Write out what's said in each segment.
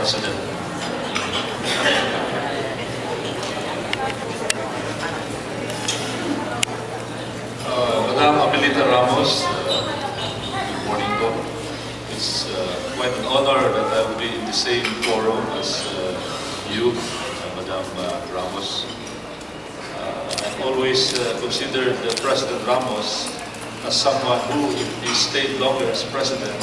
President. Madam Abilita Ramos, good morning po. It's quite an honor that I will be in the same forum as you, Madam Ramos. I've always considered President Ramos as someone who, if he stayed longer as president,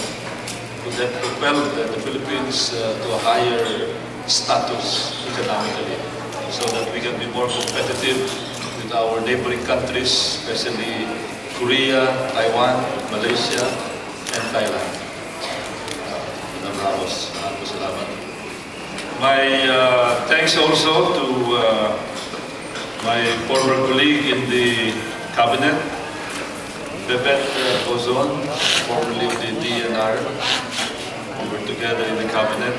would have propelled the Philippines to a higher status economically, so that we can be more competitive with our neighboring countries, especially Korea, Taiwan, Malaysia, and Thailand. Madam Ramos, maraming salamat. My thanks also to my former colleague in the cabinet, Bebet Bozon, formerly of the DNR. We were together in the cabinet,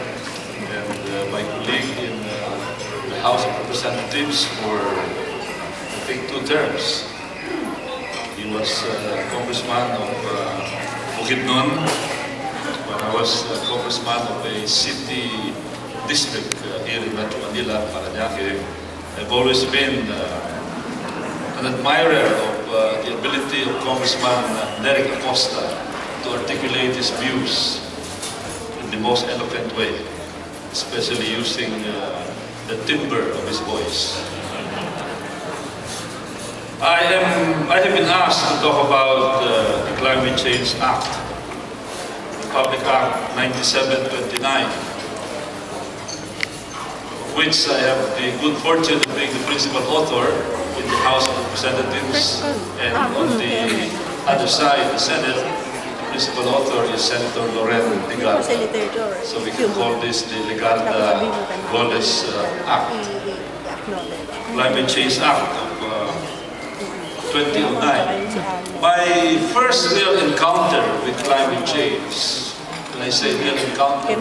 and my colleague in the House of Representatives for, I think, 2 terms. He was Congressman of Bukidnon, when I was Congressman of a city district here in Metro Manila, Parañaque. I've always been an admirer of the ability of Congressman Derek Acosta to articulate his views in the most eloquent way, especially using the timbre of his voice. I have been asked to talk about the Climate Change Act, the Public Act 9729, which I have the good fortune of being the principal author in the House of Representatives, and on the other side, the Senate, the principal author is Senator Loren Legarda. So we can call this the Legarda-Golez Act, Climate Change Act of 2009. My first real encounter with climate change, when I say real encounter,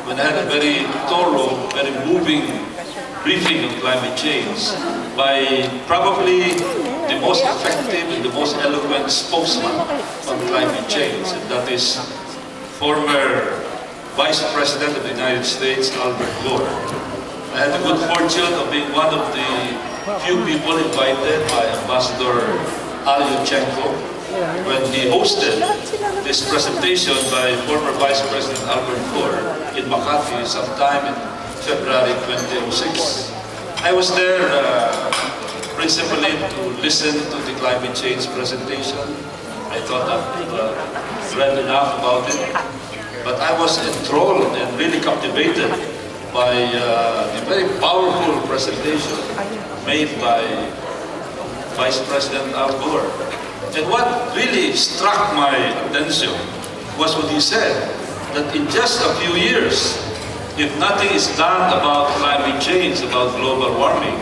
when I had a very thorough, very moving briefing on climate change by probably the most effective and the most eloquent spokesman on climate change, and that is former Vice President of the United States, Albert Gore. I had the good fortune of being one of the few people invited by Ambassador Alyoshenko when he hosted this presentation by former Vice President Albert Gore in Makati sometime in February 2006. I was there principally to listen to the climate change presentation. I thought I've read enough about it, but I was enthralled and really captivated by the very powerful presentation made by Vice President Al Gore. And what really struck my attention was what he said, that in just a few years, if nothing is done about climate change, about global warming,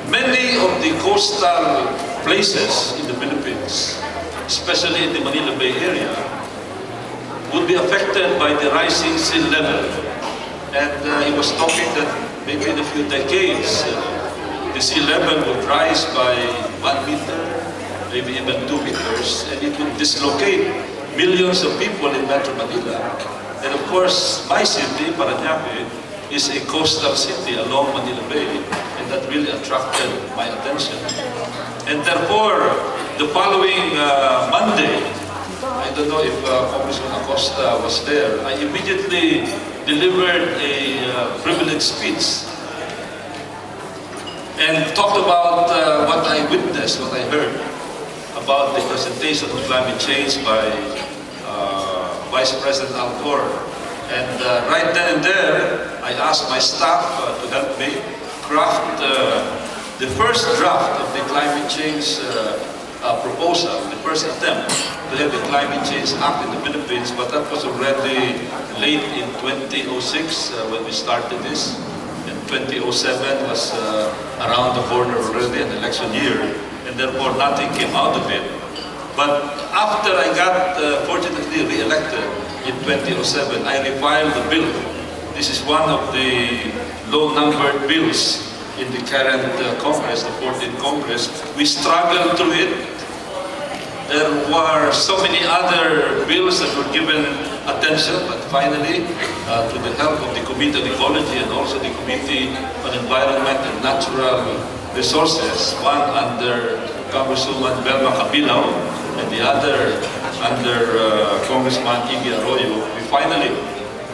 many of the coastal places in the Philippines, especially in the Manila Bay area, would be affected by the rising sea level. And he was talking that maybe in a few decades, the sea level would rise by 1 meter, maybe even 2 meters, and it would dislocate millions of people in Metro Manila. And of course, my city, Parañaque, is a coastal city along Manila Bay, and that really attracted my attention. And therefore, the following Monday, I don't know if Congressman Acosta was there, I immediately delivered a privileged speech and talked about what I witnessed, what I heard about the presentation of climate change by Vice President Al Gore. And right then and there, I asked my staff to help me craft the first draft of the climate change proposal, the first attempt to have the Climate Change Act in the Philippines, but that was already late in 2006 when we started this. And 2007 was around the corner already, an election year, and therefore nothing came out of it. But after I got fortunately re-elected in 2007, I refiled the bill. This is one of the low-numbered bills in the current Congress, the 14th Congress. We struggled through it. There were so many other bills that were given attention, but finally, through the help of the Committee on Ecology and also the Committee on Environment and Natural Resources, one under Congresswoman Belma Cabilao and the other under Congressman Roilo, we finally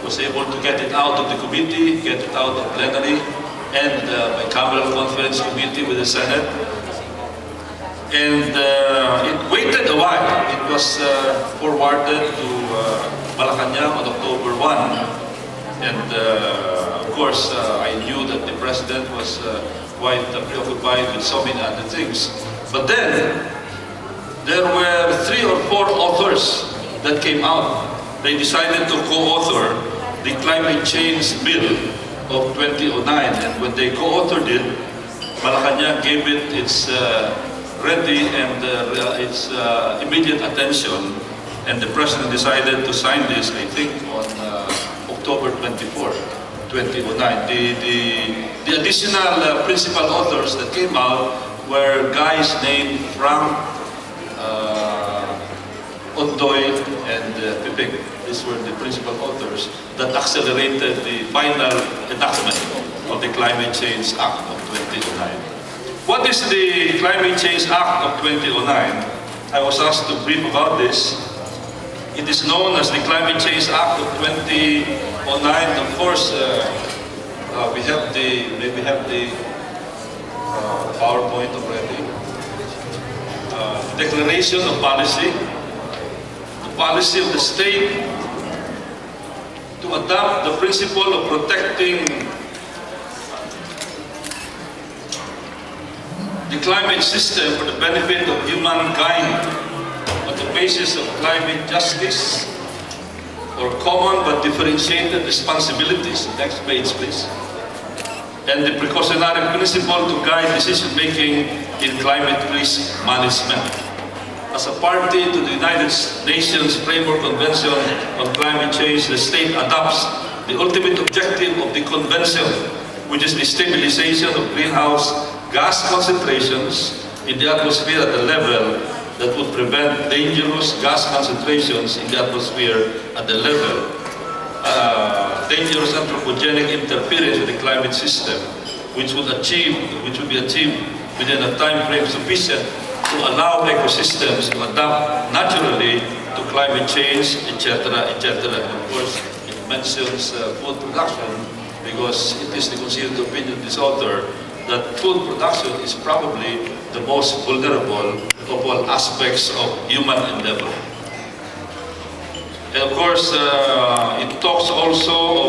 was able to get it out of the committee, get it out of plenary, and bicameral conference committee with the Senate. And it waited a while. It was forwarded to Malacanang on October 1. And of course, I knew that the President was quite preoccupied with so many other things. But then, there were 3 or 4 authors that came out. They decided to co-author the climate change bill of 2009. And when they co-authored it, Malacanang gave it its ready and its immediate attention. And the President decided to sign this, I think, on October 24, 2009. The additional principal authors that came out were guys named Frank, Ondoy, and Pipig. These were the principal authors that accelerated the final enactment of the Climate Change Act of 2009. What is the Climate Change Act of 2009? I was asked to brief about this. It is known as the Climate Change Act of 2009. Of course, we have the PowerPoint already. Declaration of policy. The policy of the state to adopt the principle of protecting the climate system for the benefit of humankind on the basis of climate justice or common but differentiated responsibilities. Next page, please. And the precautionary principle to guide decision-making in climate risk management. As a party to the United Nations Framework Convention on Climate Change, the state adopts the ultimate objective of the convention, which is the stabilization of greenhouse gas concentrations in the atmosphere at a level that would prevent dangerous gas concentrations in the atmosphere at the level dangerous anthropogenic interference with the climate system, which would be achieved within a time frame sufficient to allow ecosystems to adapt naturally to climate change, etc., etc. And of course, it mentions food production because it is the concealed opinion of this author that food production is probably the most vulnerable of all aspects of human endeavor. And of course, it talks also